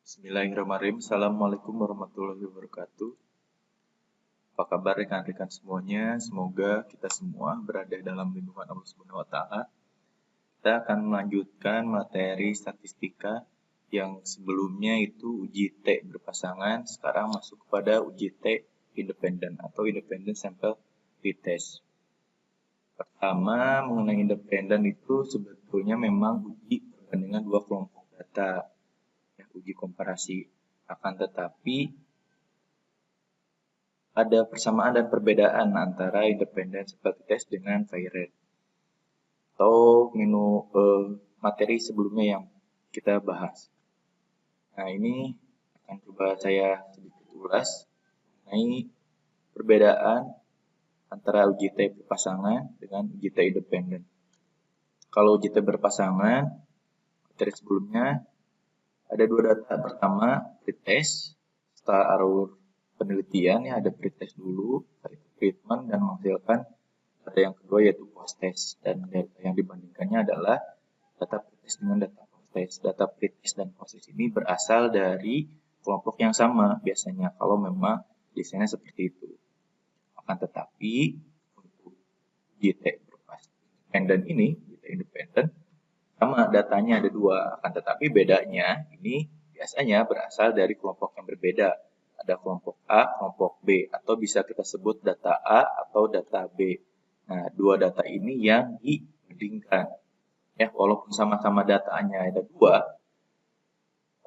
Bismillahirrahmanirrahim. Assalamualaikum warahmatullahi wabarakatuh. Apa kabar rekan-rekan semuanya? Semoga kita semua berada dalam lindungan Allah Subhanahu wa taala. Kita akan melanjutkan materi statistika yang sebelumnya itu uji T berpasangan, sekarang masuk kepada uji T independen atau independent sample t-test. Pertama, mengenai independen itu sebetulnya memang uji perbandingan dua kelompok data. Uji komparasi, akan tetapi ada persamaan dan perbedaan antara independent sample test dengan Bayes atau materi sebelumnya yang kita bahas. Nah, ini akan coba saya sedikit ulas mengenai perbedaan antara uji T berpasangan dengan uji T independen. Kalau uji T berpasangan, materi sebelumnya ada dua data. Pertama, pretest. Setelah alur penelitian, ya ada pretest dulu, treatment, dan menghasilkan data yang kedua yaitu post-test. Dan data yang dibandingkannya adalah data pretest dengan data post-test. Data pretest dan post-test ini berasal dari kelompok yang sama biasanya, kalau memang desainnya seperti itu. Akan tetapi, untuk GT independen ini, GT independen, sama datanya ada dua, akan tetapi bedanya ini biasanya berasal dari kelompok yang berbeda. Ada kelompok A, kelompok B, atau bisa kita sebut data A atau data B. Nah, dua data ini yang dibandingkan. Ya, walaupun sama-sama datanya ada dua,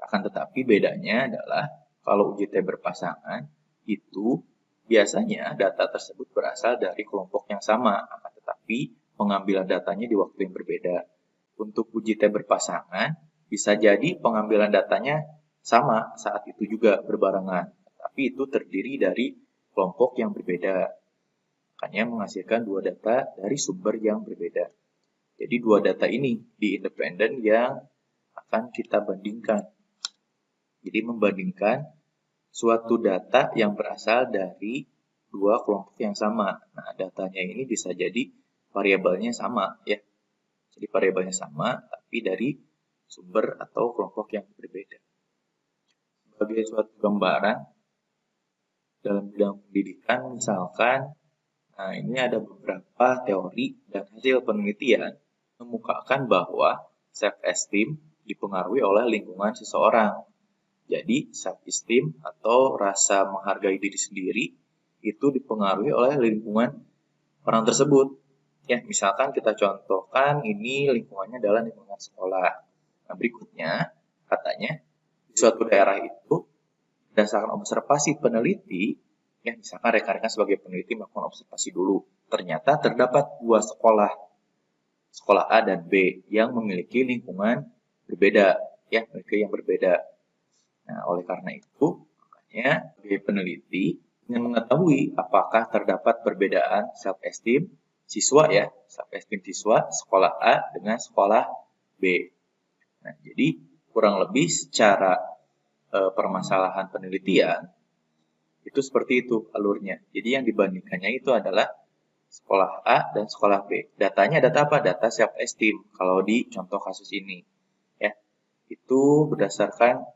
akan tetapi bedanya adalah kalau uji T berpasangan itu biasanya data tersebut berasal dari kelompok yang sama, akan tetapi pengambilan datanya di waktu yang berbeda. Untuk uji T berpasangan, bisa jadi pengambilan datanya sama saat itu juga berbarengan. Tapi itu terdiri dari kelompok yang berbeda. Makanya menghasilkan dua data dari sumber yang berbeda. Jadi dua data ini di independen yang akan kita bandingkan. Jadi membandingkan suatu data yang berasal dari dua kelompok yang sama. Nah, datanya ini bisa jadi variabelnya sama, ya. Jadi variabelnya sama, tapi dari sumber atau kelompok yang berbeda. Sebagai suatu gambaran, dalam bidang pendidikan, misalkan, nah ini ada beberapa teori dan hasil penelitian mengemukakan bahwa self-esteem dipengaruhi oleh lingkungan seseorang. Jadi, self-esteem atau rasa menghargai diri sendiri itu dipengaruhi oleh lingkungan orang tersebut. Ya, misalkan kita contohkan ini lingkungannya adalah lingkungan sekolah. Nah, berikutnya katanya di suatu daerah itu berdasarkan observasi peneliti, ya misalkan rekan-rekan sebagai peneliti melakukan observasi dulu, ternyata terdapat dua sekolah, sekolah A dan B yang memiliki lingkungan berbeda, ya mereka yang berbeda. Nah, oleh karena itu, makanya sebagai peneliti ingin mengetahui apakah terdapat perbedaan self-esteem siswa, ya, self-esteem siswa sekolah A dengan sekolah B. Nah, jadi kurang lebih secara permasalahan penelitian itu seperti itu alurnya. Jadi yang dibandingkannya itu adalah sekolah A dan sekolah B. Datanya data apa? Data self-esteem kalau di contoh kasus ini. Ya, itu berdasarkan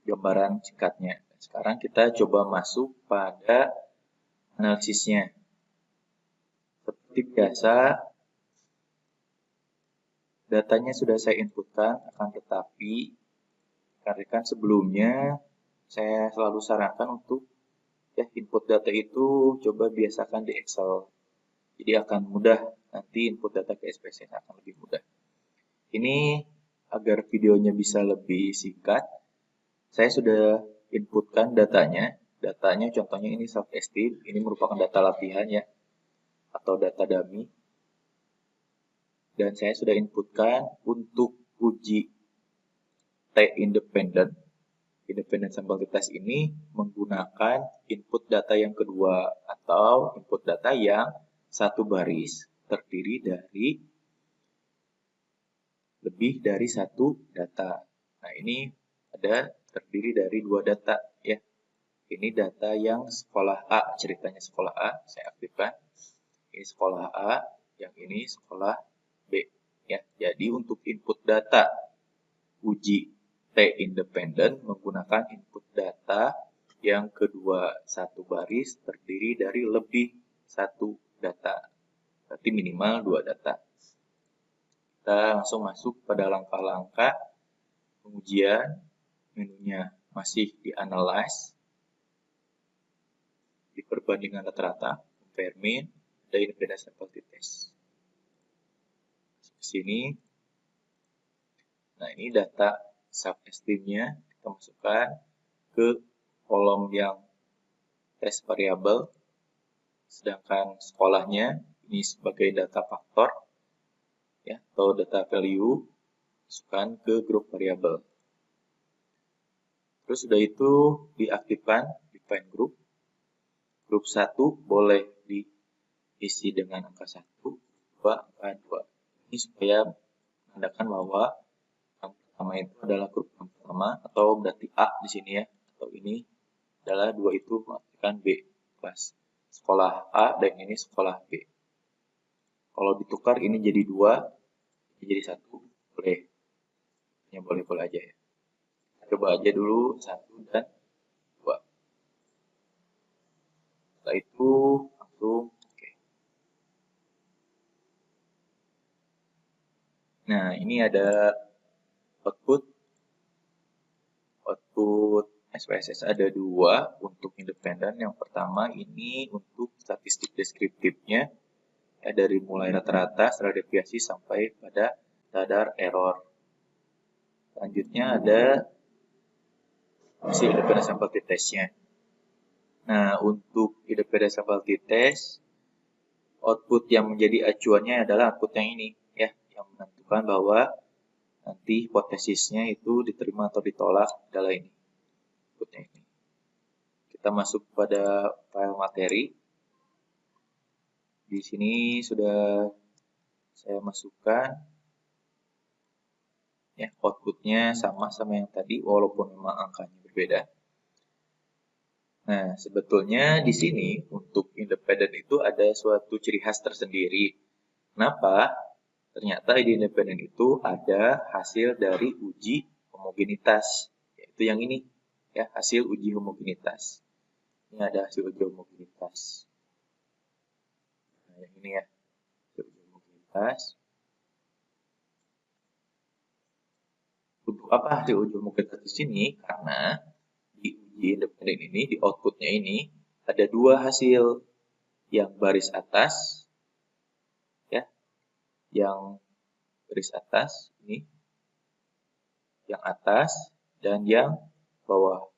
gambaran singkatnya. Sekarang kita coba masuk pada analisisnya. Seperti biasa, datanya sudah saya inputkan, akan tetapi rekan-rekan sebelumnya saya selalu sarankan untuk ya input data itu coba biasakan di Excel. Jadi akan mudah, nanti input data ke SPSS akan lebih mudah. Ini agar videonya bisa lebih singkat, saya sudah inputkan datanya. Datanya contohnya ini self-esteem, ini merupakan data latihan, ya, atau data dummy. Dan saya sudah inputkan untuk uji T independen sample test ini menggunakan input data yang kedua atau input data yang satu baris terdiri dari lebih dari satu data. Nah, ini ada terdiri dari dua data, ya. Ini data yang sekolah A, ceritanya sekolah A, saya aktifkan. Ini sekolah A, yang ini sekolah B, ya. Jadi untuk input data uji T T independen menggunakan input data yang kedua satu baris terdiri dari lebih satu data. Berarti minimal 2 data. Kita langsung masuk pada langkah-langkah pengujian. Menunya masih di analyze, di perbandingan rata-rata, compare mean, ada independent sample t-test. Ke sini. Nah, ini data self-esteem-nya kita masukkan ke kolom yang test variable, sedangkan sekolahnya ini sebagai data faktor, ya, atau data value, masukkan ke grup variable. Terus sudah itu diaktifkan define group. Grup 1 boleh diisi dengan angka 1, 2, angka 2. Ini supaya menandakan bahwa yang pertama itu adalah grup yang pertama, atau berarti A di sini ya, atau ini adalah 2 itu mengartikan B, kelas sekolah A dan ini sekolah B. Kalau ditukar ini jadi 2, ini jadi 1, boleh. Hanya boleh-boleh aja ya. Coba aja dulu 1 dan 2. Setelah itu langsung oke. Nah, ini ada output SPSS ada 2 untuk independen. Yang pertama ini untuk statistik deskriptifnya, ya, dari mulai rata-rata, standar deviasi sampai pada kadar error. Selanjutnya ada si independent sample t-test-nya. Nah, untuk independent sample t-test, output yang menjadi acuannya adalah output yang ini, ya, yang menentukan bahwa nanti hipotesisnya itu diterima atau ditolak adalah ini, outputnya ini. Kita masuk pada file materi. Di sini sudah saya masukkan, ya, outputnya sama yang tadi, walaupun memang angkanya berbeda. Nah, sebetulnya di sini untuk independen itu ada suatu ciri khas tersendiri. Kenapa? Ternyata di independen itu ada hasil dari uji homogenitas, yaitu yang ini, ya, hasil uji homogenitas. Ini ada hasil uji homogenitas. Nah, yang ini ya, hasil uji homogenitas. Untuk apa hasil uji homogenitas di sini? Karena di uji independen ini, di outputnya ini, ada 2 hasil. Yang baris atas, ya, yang baris atas ini, yang atas, dan yang bawah.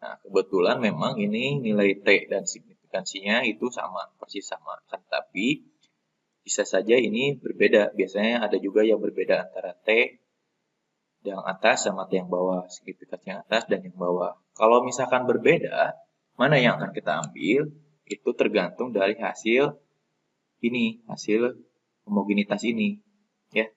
Nah, kebetulan memang ini nilai T dan signifikansinya itu sama, persis sama. Tapi bisa saja ini berbeda. Biasanya ada juga yang berbeda antara T yang atas sama T yang bawah, signifikansi yang atas dan yang bawah. Kalau misalkan berbeda, mana yang akan kita ambil? Itu tergantung dari hasil ini, hasil homogenitas ini, ya.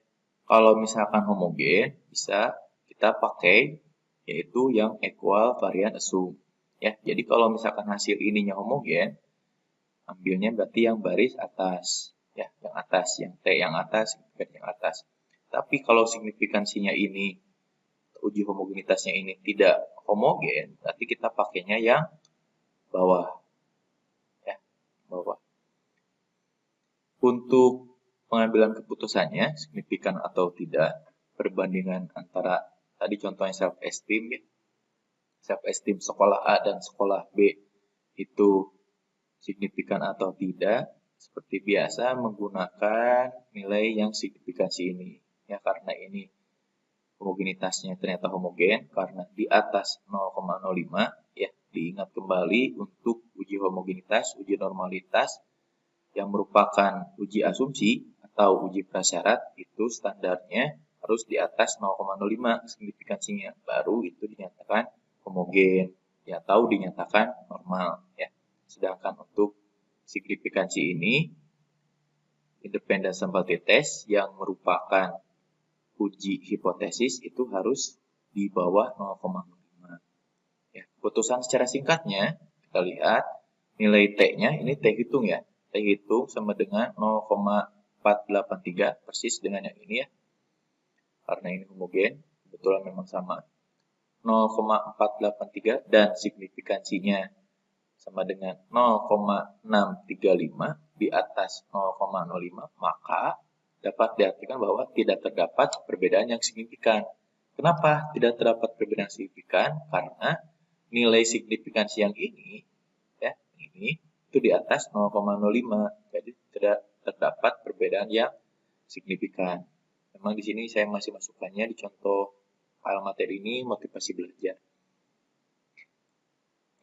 Kalau misalkan homogen, bisa kita pakai yaitu yang equal variance assume, ya. Jadi kalau misalkan hasil ininya homogen, ambilnya berarti yang baris atas, ya, yang atas, yang T yang atas, yang atas. Tapi kalau signifikansinya ini, uji homogenitasnya ini tidak homogen, berarti kita pakainya yang bawah, ya, bawah. Untuk pengambilan keputusannya, signifikan atau tidak, perbandingan antara tadi contohnya self-esteem, ya, self-esteem sekolah A dan sekolah B itu signifikan atau tidak, seperti biasa menggunakan nilai yang signifikansi ini, ya, karena ini homogenitasnya ternyata homogen karena di atas 0,05, ya, diingat kembali untuk uji homogenitas, uji normalitas yang merupakan uji asumsi atau uji prasyarat itu standarnya harus di atas 0,05 signifikansinya, baru itu dinyatakan homogen, ya, atau dinyatakan normal, ya. Sedangkan untuk signifikansi ini independent sample t-test yang merupakan uji hipotesis itu harus di bawah 0,05. Ya, keputusan secara singkatnya kita lihat nilai T-nya ini T hitung, ya. T hitung sama dengan 0,483 persis dengan yang ini, ya. karena ini homogen, kebetulan memang sama, 0,483 dan signifikansinya sama dengan 0,635 di atas 0,05, maka dapat diartikan bahwa tidak terdapat perbedaan yang signifikan. Kenapa tidak terdapat perbedaan signifikan? Karena nilai signifikansi yang ini, ya, ini itu di atas 0,05, jadi tidak terdapat perbedaan yang signifikan. Memang di sini saya masih masukkannya di contoh file materi ini motivasi belajar.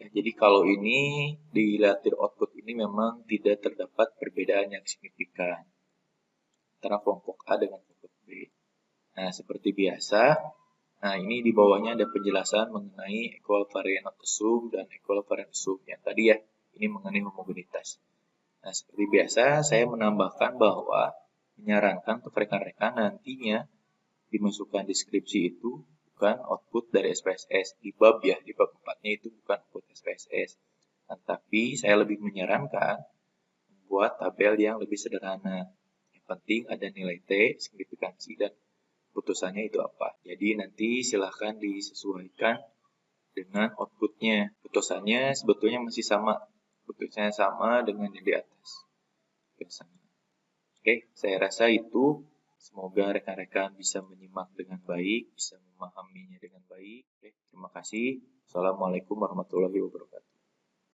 Ya, jadi kalau ini dilihat dari output ini memang tidak terdapat perbedaan yang signifikan antara kelompok A dengan kelompok B. Nah, seperti biasa, nah ini di bawahnya ada penjelasan mengenai equivariant assume dan equivariant assume yang tadi ya, ini mengenai homogenitas. Nah, seperti biasa saya menambahkan bahwa menyarankan untuk rekan-rekan nantinya dimasukkan deskripsi itu bukan output dari SPSS di bab ya, di bab 4-nya itu bukan output SPSS. Tapi saya lebih menyarankan membuat tabel yang lebih sederhana. Yang penting ada nilai T, signifikansi, dan putusannya itu apa. Jadi nanti silahkan disesuaikan dengan outputnya. Putusannya sebetulnya masih sama. Putusannya sama dengan yang di atas. Oke, saya rasa itu. Semoga rekan-rekan bisa menyimak dengan baik, bisa memahaminya dengan baik. Oke, terima kasih. Assalamualaikum warahmatullahi wabarakatuh.